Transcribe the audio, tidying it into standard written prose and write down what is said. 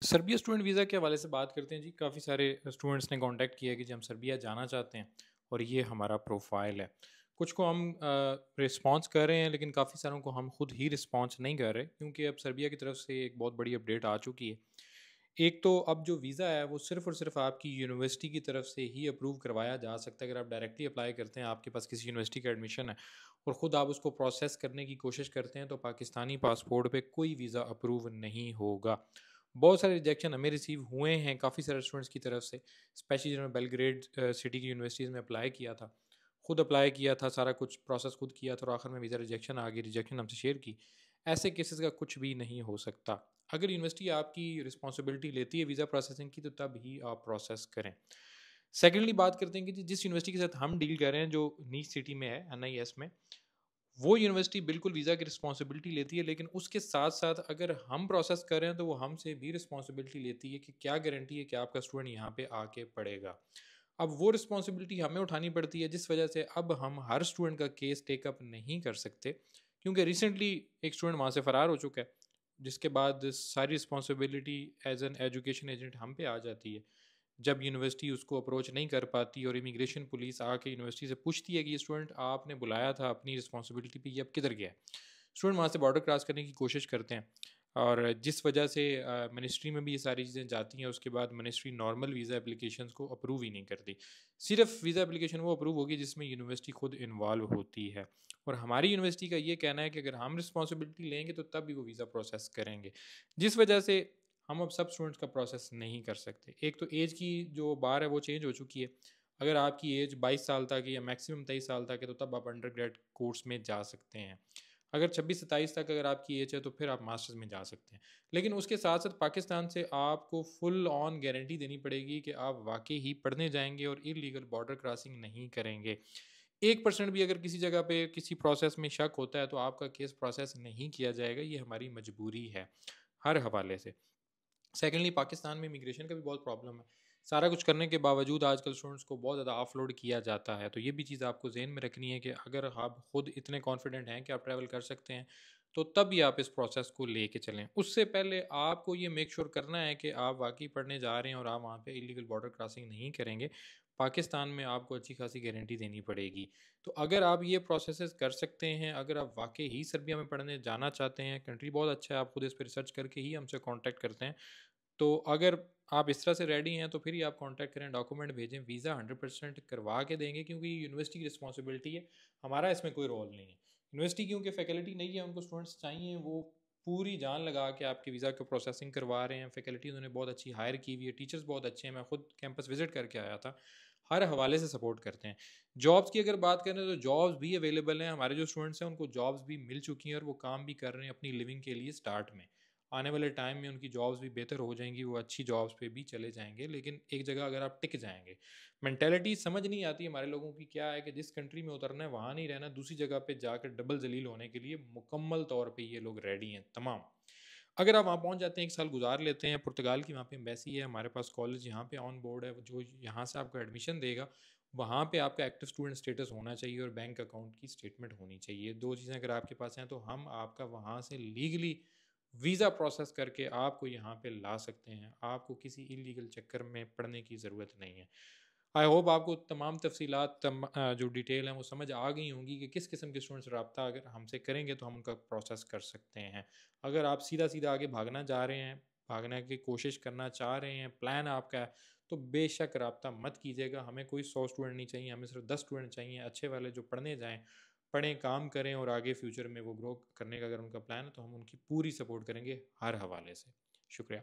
Serbia student visa के हवाले से बात करते हैं जी। काफ़ी सारे स्टूडेंट्स ने कांटेक्ट किया कि जी हम सर्बिया जाना चाहते हैं और ये हमारा प्रोफाइल है। कुछ को हम रिस्पॉन्स कर रहे हैं, लेकिन काफ़ी सारों को हम खुद ही रिस्पॉन्स नहीं कर रहे, क्योंकि अब सर्बिया की तरफ से एक बहुत बड़ी अपडेट आ चुकी है। एक तो अब जो वीज़ा है वो सिर्फ़ और सिर्फ़ आपकी यूनिवर्सिटी की तरफ से ही अप्रूव करवाया जा सकता है। अगर आप डायरेक्टली अप्लाई करते हैं, आपके पास किसी यूनिवर्सिटी का एडमिशन है और ख़ुद आप उसको प्रोसेस करने की कोशिश करते हैं, तो पाकिस्तानी पासपोर्ट पे कोई वीज़ा अप्रूव नहीं होगा। बहुत सारे रिजेक्शन हमें रिसीव हुए हैं काफ़ी सारे स्टूडेंट्स की तरफ से, स्पेशली जिन्होंने बेलग्रेड सिटी की यूनिवर्सिटीज़ में अप्लाई किया था। खुद अप्लाई किया था, सारा कुछ प्रोसेस खुद किया था और आखिर में वीज़ा रिजेक्शन आ गई। रिजेक्शन हमसे शेयर की। ऐसे केसेस का कुछ भी नहीं हो सकता। अगर यूनिवर्सिटी आपकी रिस्पॉन्सिबिलिटी लेती है वीज़ा प्रोसेसिंग की, तो तब ही आप प्रोसेस करें। सेकेंडली बात करते हैं कि जिस यूनिवर्सिटी के साथ हम डील कर रहे हैं, जो नीच सिटी में है, NIS में, वो यूनिवर्सिटी बिल्कुल वीज़ा की रिस्पॉन्सिबिलिटी लेती है, लेकिन उसके साथ-साथ अगर हम प्रोसेस कर रहे हैं, तो वो हमसे भी रिस्पॉन्सिबिलिटी लेती है कि क्या गारंटी है कि आपका स्टूडेंट यहाँ पे आके पढ़ेगा। अब वो रिस्पॉन्सिबिलिटी हमें उठानी पड़ती है, जिस वजह से अब हम हर स्टूडेंट का केस टेकअप नहीं कर सकते, क्योंकि रिसेंटली एक स्टूडेंट वहाँ से फ़रार हो चुका है, जिसके बाद सारी responsibility as an education agent हम पे आ जाती है। जब यूनिवर्सिटी उसको अप्रोच नहीं कर पाती और इमिग्रेशन पुलिस आके यूनिवर्सिटी से पूछती है कि ये स्टूडेंट आपने बुलाया था अपनी रिस्पॉन्सिबिलिटी पे, ये अब किधर गया है? स्टूडेंट वहाँ से बॉर्डर क्रॉस करने की कोशिश करते हैं और जिस वजह से मिनिस्ट्री में भी ये सारी चीज़ें जाती हैं, उसके बाद मिनिस्ट्री नॉर्मल वीज़ा एप्लीकेशंस को अप्रूव ही नहीं करती। सिर्फ वीज़ा एप्लीकेशन वो अप्रूव होगी जिसमें यूनिवर्सिटी खुद इन्वॉल्व होती है, और हमारी यूनिवर्सिटी का ये कहना है कि अगर हम रिस्पॉन्सिबिलिटी लेंगे तो तब भी वो वीज़ा प्रोसेस करेंगे, जिस वजह से हम अब सब स्टूडेंट्स का प्रोसेस नहीं कर सकते। एक तो एज की जो बार है वो चेंज हो चुकी है। अगर आपकी एज 22 साल तक है या मैक्सिमम 23 साल तक है, तो तब आप अंडर ग्रेड कोर्स में जा सकते हैं। अगर 26-27 तक अगर आपकी एज है, तो फिर आप मास्टर्स में जा सकते हैं। लेकिन उसके साथ साथ पाकिस्तान से आपको फुल ऑन गारंटी देनी पड़ेगी कि आप वाकई ही पढ़ने जाएंगे और इलीगल बॉर्डर क्रॉसिंग नहीं करेंगे। 1% भी अगर किसी जगह पे किसी प्रोसेस में शक होता है, तो आपका केस प्रोसेस नहीं किया जाएगा। ये हमारी मजबूरी है हर हवाले से। सेकेंडली, पाकिस्तान में इमिग्रेशन का भी बहुत प्रॉब्लम है। सारा कुछ करने के बावजूद आजकल स्टूडेंट्स को बहुत ज़्यादा ऑफलोड किया जाता है। तो ये भी चीज़ आपको ज़हन में रखनी है कि अगर आप खुद इतने कॉन्फिडेंट हैं कि आप ट्रैवल कर सकते हैं, तो तब ही आप इस प्रोसेस को लेके चलें। उससे पहले आपको ये मेक श्योर करना है कि आप वाकई पढ़ने जा रहे हैं और आप वहाँ पे इलीगल बॉर्डर क्रॉसिंग नहीं करेंगे। पाकिस्तान में आपको अच्छी खासी गारंटी देनी पड़ेगी। तो अगर आप ये प्रोसेसेस कर सकते हैं, अगर आप वाकई ही सर्बिया में पढ़ने जाना चाहते हैं, कंट्री बहुत अच्छा है, आप खुद इस पर रिसर्च करके ही हमसे कॉन्टैक्ट करते हैं। तो अगर आप इस तरह से रेडी हैं, तो फिर ही आप कांटेक्ट करें, डॉक्यूमेंट भेजें, वीज़ा 100% करवा के देंगे, क्योंकि यूनिवर्सिटी की रिस्पॉन्सिबिलिटी है, हमारा इसमें कोई रोल नहीं है। यूनिवर्सिटी क्योंकि फैकल्टी नहीं है, उनको स्टूडेंट्स चाहिए, वो पूरी जान लगा के आपके वीज़ा को प्रोसेसिंग करवा रहे हैं। फैकल्टी उन्होंने बहुत अच्छी हायर की हुई है, टीचर्स बहुत अच्छे हैं, मैं खुद कैंपस विजिट करके आया था, हर हवाले से सपोर्ट करते हैं। जॉब्स की अगर बात करें, तो जॉब्स भी अवेलेबल हैं। हमारे जो स्टूडेंट्स हैं उनको जॉब्स भी मिल चुकी हैं और वो काम भी कर रहे हैं अपनी लिविंग के लिए स्टार्ट में। आने वाले टाइम में उनकी जॉब्स भी बेहतर हो जाएंगी, वो अच्छी जॉब्स पे भी चले जाएंगे। लेकिन एक जगह अगर आप टिक जाएंगे, मेंटेलिटी समझ नहीं आती हमारे लोगों की, क्या है कि जिस कंट्री में उतरना है वहाँ नहीं रहना, दूसरी जगह पे जाकर डबल जलील होने के लिए मुकम्मल तौर पे ये लोग रेडी हैं तमाम। अगर आप वहाँ पहुँच जाते हैं, एक साल गुजार लेते हैं, पुर्तगाल की वहाँ पे एम्बेसी है, हमारे पास कॉलेज यहाँ पे ऑन बोर्ड है, जो यहाँ से आपको एडमिशन देगा, वहाँ पे आपका एक्टिव स्टूडेंट स्टेटस होना चाहिए और बैंक अकाउंट की स्टेटमेंट होनी चाहिए। 2 चीज़ें अगर आपके पास हैं, तो हम आपका वहाँ से लीगली वीज़ा प्रोसेस करके आपको यहाँ पे ला सकते हैं। आपको किसी इलीगल चक्कर में पड़ने की ज़रूरत नहीं है। आई होप आपको तमाम तफ़सीलात जो डिटेल हैं वो समझ आ गई होंगी कि किस किस्म के स्टूडेंट्स रब्ता अगर हमसे करेंगे तो हम उनका प्रोसेस कर सकते हैं। अगर आप सीधा-सीधा आगे भागना जा रहे हैं, भागने की कोशिश करना चाह रहे हैं, प्लान आपका है, तो बेशक रब्ता मत कीजिएगा। हमें कोई 100 स्टूडेंट नहीं चाहिए, हमें सिर्फ 10 स्टूडेंट चाहिए, अच्छे वाले जो पढ़ने जाएँ, पढ़ें, काम करें और आगे फ्यूचर में वो ग्रो करने का अगर उनका प्लान है, तो हम उनकी पूरी सपोर्ट करेंगे हर हवाले से। शुक्रिया।